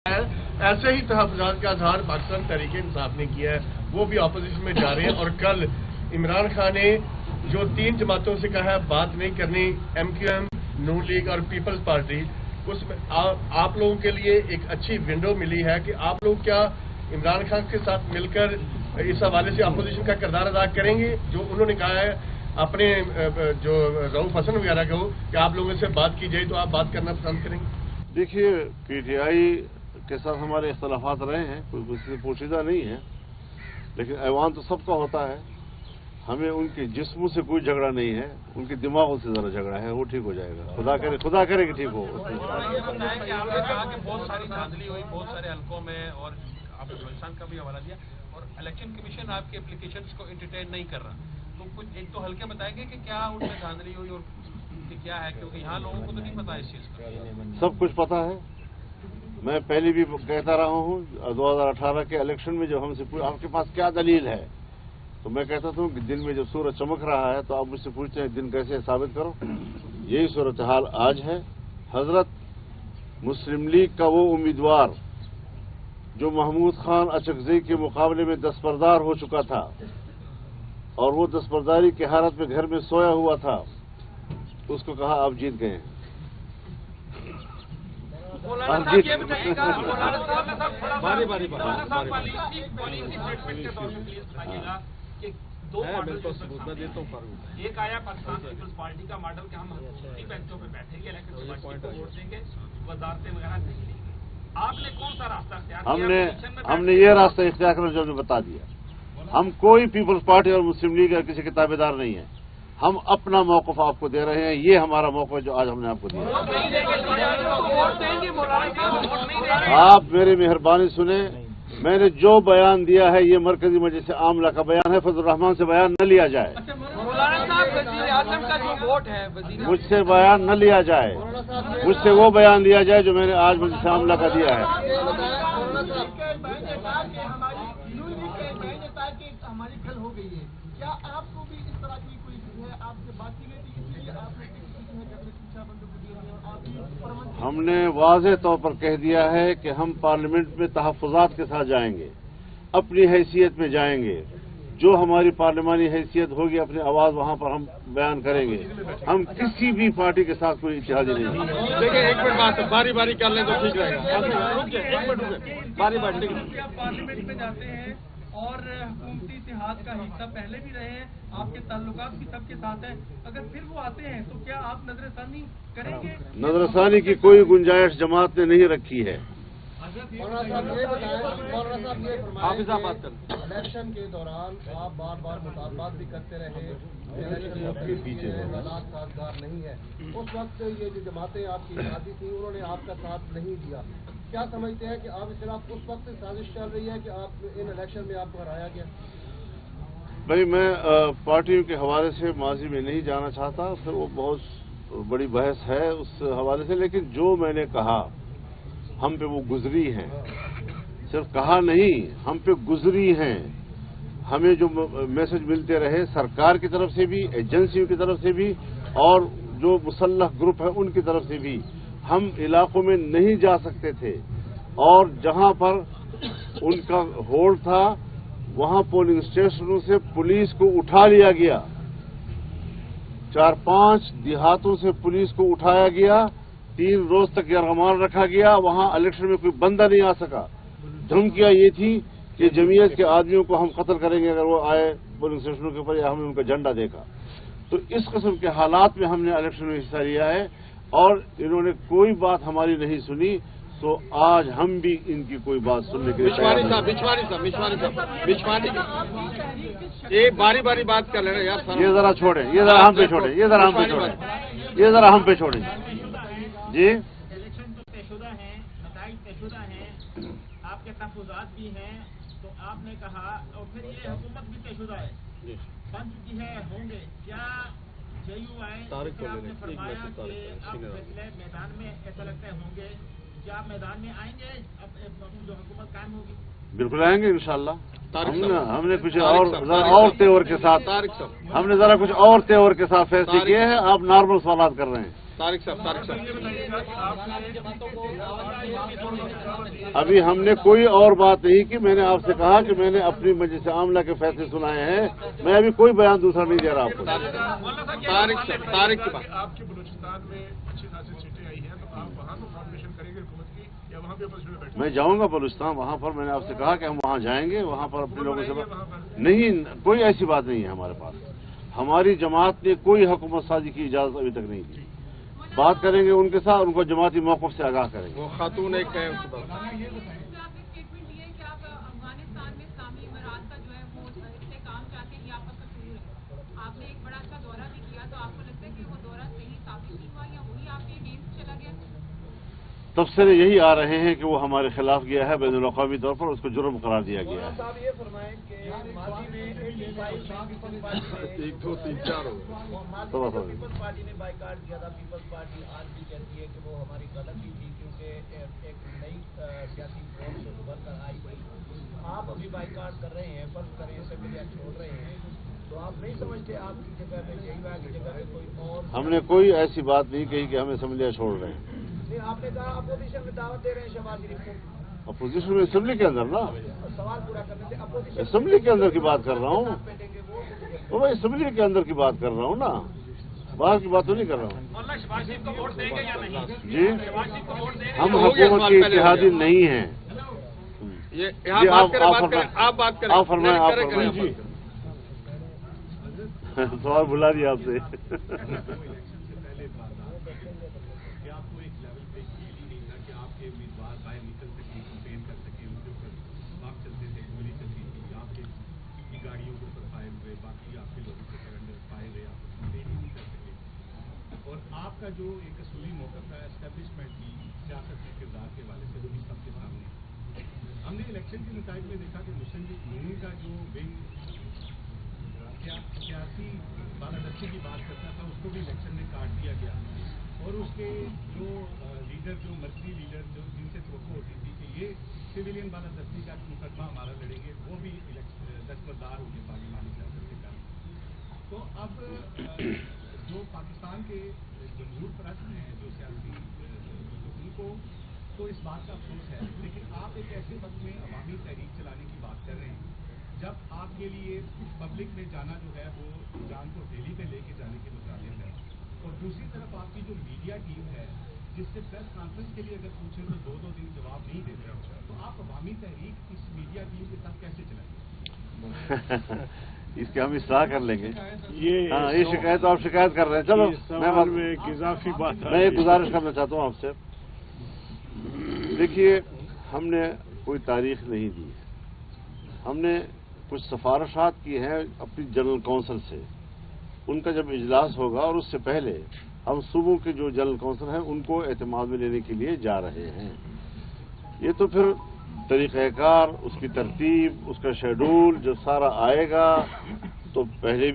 ऐसे ही तहफ़्फ़ुज़ात का इज़हार पाकिस्तान तहरीक इंसाफ ने किया है, वो भी अपोजिशन में जा रहे हैं। और कल इमरान खान ने जो 3 जमातों से कहा है बात नहीं करनी, MQM, नून लीग और पीपल्स पार्टी, उसमें आप लोगों के लिए एक अच्छी विंडो मिली है कि आप लोग क्या इमरान खान के साथ मिलकर इस हवाले से अपोजिशन का किरदार अदा करेंगे, जो उन्होंने कहा है अपने जो रऊफ हसन वगैरह को कि आप लोगों से बात की जाए तो आप बात करना पसंद करेंगे? देखिए, PTI के साथ हमारे इख्तलाफात रहे हैं, कोई मुझसे पोशीदा नहीं है, लेकिन ऐवान तो सबका होता है। हमें उनके जिस्मों से कोई झगड़ा नहीं है, उनके दिमागों से जरा झगड़ा है, वो ठीक हो जाएगा। खुदा करे कि ठीक हो। आपने कहा कि बहुत सारी धांधली हुई बहुत सारे हलकों में, और आपने बलूचिस्तान का भी हवाला दिया, और इलेक्शन कमीशन आपके एप्लीकेशंस को एंटरटेन नहीं कर रहा। तो कुछ एक तो हल्के बताएंगे कि क्या उनमें धांधली हुई और क्या है, क्योंकि यहाँ लोगों को तो नहीं पता इस चीज का। सब कुछ पता है। मैं पहले भी कहता रहा हूँ, 2018 के इलेक्शन में जब हमसे आपके पास क्या दलील है, तो मैं कहता था कि दिन में जब सूरज चमक रहा है तो आप मुझसे पूछते हैं दिन कैसे साबित करो। यही सूरत हाल आज है। हजरत मुस्लिम लीग का वो उम्मीदवार जो महमूद खान अचकजई के मुकाबले में दस्तबरदार हो चुका था और वो दस्तबरदारी की हालत में घर में सोया हुआ था, उसको कहा आप जीत गए हैं। दो मॉडल एक आया पाकिस्तान पीपल्स पार्टी का मॉडल कि हम बेंचों पे बैठेंगे, इलेक्शन पार्टी को वोट देंगे, वजारतें वगैरह नहीं देंगे। आपने कौन सा रास्ता इख्तियार किया? हमने ये रास्ता इख्तियार करना जो हमने बता दिया। हम कोई पीपल्स पार्टी और मुस्लिम लीग या किसी के ताबेदार नहीं है। हम अपना मौक़िफ़ आपको दे रहे हैं। ये हमारा मौक़िफ़ जो आज हमने आपको दिया। आप मेरी मेहरबानी सुने, मैंने जो बयान दिया है ये मरकजी मजलिस आमला का बयान है, फजल रहमान से बयान न लिया जाए। मुझसे बयान न लिया जाए, मुझसे वो बयान लिया जाए जो मैंने आज मजलिस आमला का दिया है। हमारी खल हो गई है, क्या आपको भी इस तरह की कोई है आपसे बात की गई थी, इसलिए आपने हमने वाज़ेह तौर पर कह दिया है कि हम पार्लियामेंट में तहफ़्फ़ुज़ात के साथ जाएंगे, अपनी हैसियत में जाएंगे। जो हमारी पार्लिमानी हैसियत होगी अपनी आवाज़ वहाँ पर हम बयान करेंगे। हम किसी भी पार्टी के साथ कोई इत्तेहादी नहीं है। देखिए, एक मिनट बात बारी बारी कर लें तो ठीक रहेगा। बारी बारी पार्लियामेंट में जाते हैं और हुकूमती इत्तेहाद का हिस्सा पहले भी रहे हैं, आपके ताल्लुकात भी सबके साथ हैं। अगर फिर वो आते हैं तो क्या आप नजरसानी करेंगे? नजरसानी की कोई गुंजाइश जमात ने नहीं रखी है। इलेक्शन के दौरान आप बार बार मुतालबात भी करते रहे, हालात साजगार नहीं है। उस वक्त ये जो जमातें आपकी इत्तेहादी थी उन्होंने आपका साथ नहीं दिया। क्या समझते हैं कि आप इस खिलाफ उस वक्त साजिश चल रही है कि आप इन इलेक्शन में आपको हराया गया? भाई, मैं पार्टियों के हवाले से माजी में नहीं जाना चाहता, फिर वो बहुत बड़ी बहस है उस हवाले से। लेकिन जो मैंने कहा हम पे वो गुजरी हैं, सिर्फ कहा नहीं, हम पे गुजरी हैं। हमें जो मैसेज मिलते रहे सरकार की तरफ से भी, एजेंसियों की तरफ से भी, और जो मुसल्लह ग्रुप है उनकी तरफ से भी, हम इलाकों में नहीं जा सकते थे। और जहां पर उनका होल्ड था वहां पोलिंग स्टेशनों से पुलिस को उठा लिया गया। 4-5 देहातों से पुलिस को उठाया गया, 3 रोज तक यरगमाल रखा गया। वहां इलेक्शन में कोई बंदा नहीं आ सका। धमकियां ये थी कि जमीयत के आदमियों को हम कत्ल करेंगे अगर वो आए पोलिंग स्टेशनों के ऊपर या हमने उनका झंडा देखा। तो इस किस्म के हालात में हमने इलेक्शन में हिस्सा लिया है और इन्होंने कोई बात हमारी नहीं सुनी। तो आज हम भी इनकी कोई बात सुनने के लिए मिशवानी एक बारी बारी बात कर लेना यार। ये जरा छोड़ें, ये जरा हम पे छोड़ें, ये जरा हम पे छोड़ें, ये जरा हम पे छोड़ें जी। इलेक्शन तो तयशुदा हैं, नताइज तयशुदा हैं, आपके तहफ़्फ़ुज़ात भी हैं, तो आपने कहा, और फिर ये हुकूमत भी तयशुदा है, बन चुकी है, होंगे। क्या JUI आपने फरमाया कि अब फैसले मैदान में ऐसा लगता है होंगे, क्या आप मैदान में आएंगे अब जो हुकूमत कायम होगी? बिल्कुल आएंगे इंशाअल्लाह। हमने कुछ और तेवर के साथ, हमने जरा कुछ और तेवर के साथ फैसले किए हैं। आप नॉर्मल सवाल कर रहे हैं। طارق صاحب ابھی ہم نے کوئی اور بات نہیں کی. میں نے آپ سے کہا کہ میں نے اپنی مجلس عاملہ کے فیصلے سنائے ہیں. میں ابھی کوئی بیان دوسرا نہیں دے رہا آپ کو. طارق کی بات. آپ کے بلوچستان میں اچھی خاصی سیٹیں آئی ہیں تو آپ وہاں تو فارمیشن کریں گے حکومت کی یا وہاں پہ اپوزیشن میں بیٹھیں؟ میں جاؤں گا بلوچستان. وہاں پر میں نے آپ سے کہا کہ ہم وہاں جائیں گے. وہاں پر اپنے لوگوں سے نہیں, کوئی ایسی بات نہیں ہے ہمارے پاس. ہماری جماعت نے کوئی حکومت سازی کی اجازت ابھی تک نہیں دی. بات کریں گے ان کے ساتھ, ان کو جماعتی موقف سے آگاہ کریں گے. وہ خاتون ایک ہے اس کے بعد. تبصرے یہی آ رہے ہیں کہ وہ ہمارے خلاف گیا ہے. بین الاقوامی طور پر اس کو جرم قرار دیا گیا ہے. صاحب یہ فرمائیں کہ ماضی میں ایک دو تین چار پیپلز پارٹی نے بائیکاٹ کیا تھا. پیپلز پارٹی آج بھی کہتی ہے کہ وہ ہماری غلطی تھی کیونکہ ایک نئی سیاسی فورس ابھر کر آئی تھی. آپ ابھی بائیکاٹ کر رہے ہیں, فرض کریں اسمبلیاں چھوڑ رہے ہیں, تو آپ نہیں سمجھتے آپ کی جگہ پہ جیوا کی جگہ پہ کوئی اور؟ ہم نے کوئی ایسی بات نہیں کہی کہ ہم اسمبلیاں چھوڑ رہے ہیں. آپ نے کہا اپوزیشن میں دعوت دے رہے ہیں شہباز شریف کو. اپوزیشن میں اسمبلی کے اندر نا, سوال پورا کرنے سے اپوزیشن اسمبلی کے اندر کی بات کر رہا ہوں. تو میں اسمبلی کے اندر کی بات کر رہا ہوں نا, باہر کی بات تو نہیں کر رہا ہوں. جی, ہم حکومت کے اتحادی نہیں ہیں. آپ فرمائیں. جی سوال بلا دیا آپ سے. آپ کا جو ایک اصولی موقف ہے اسٹیبلشمنٹ کی سیاست کے کردار کے حوالے سے وہ بھی سب کے سامنے ہے. ہم نے الیکشن کے نتائج میں دیکھا کہ مسلم لیگ نون کا جو ونگ سیاسی بالادستی کی بات کرتا تھا اس کو بھی الیکشن میں کاٹ دیا گیا, اور اس کے جو لیڈر, جو مرکزی لیڈر جو جن سے توقع ہوتی تھی کہ یہ سویلین بالادستی کا مقدمہ ہمارا لڑیں گے, وہ بھی دستبردار ہو گئے پارلیمانی سیاست کے کارن. تو اب جو پاکستان کے جمہور پرست ہیں, جو سیاسی ان کو تو اس بات کا افسوس ہے, لیکن آپ ایک ایسے وقت میں عوامی تحریک چلانے کی بات کر رہے ہیں جب آپ کے لیے پبلک میں جانا جو ہے وہ جان کو ڈیلی پہ لے کے جانے کے مطابق ہے, اور دوسری طرف آپ کی جو میڈیا ٹیم ہے جس سے پریس کانفرنس کے لیے اگر پوچھیں تو دو دن جواب نہیں دیتے ہو, تو آپ عوامی تحریک اس میڈیا ٹیم کے ساتھ کیسے چلائیں گے؟ اس کی ہم اصلاح کر لیں گے. یہ شکایت آپ شکایت کر رہے ہیں. چلو میں اضافی بات میں ایک گزارش کرنا چاہتا ہوں آپ سے. دیکھیے, ہم نے کوئی تاریخ نہیں دی. ہم نے کچھ سفارشات کی ہیں اپنی جنرل کونسل سے. ان کا جب اجلاس ہوگا اور اس سے پہلے ہم صوبوں کے جو جنرل کونسل ہیں ان کو اعتماد میں لینے کے لیے جا رہے ہیں. یہ تو پھر طریقہ کار, اس کی ترتیب, اس کا شیڈول جب سارا آئے گا تو پہلے بھی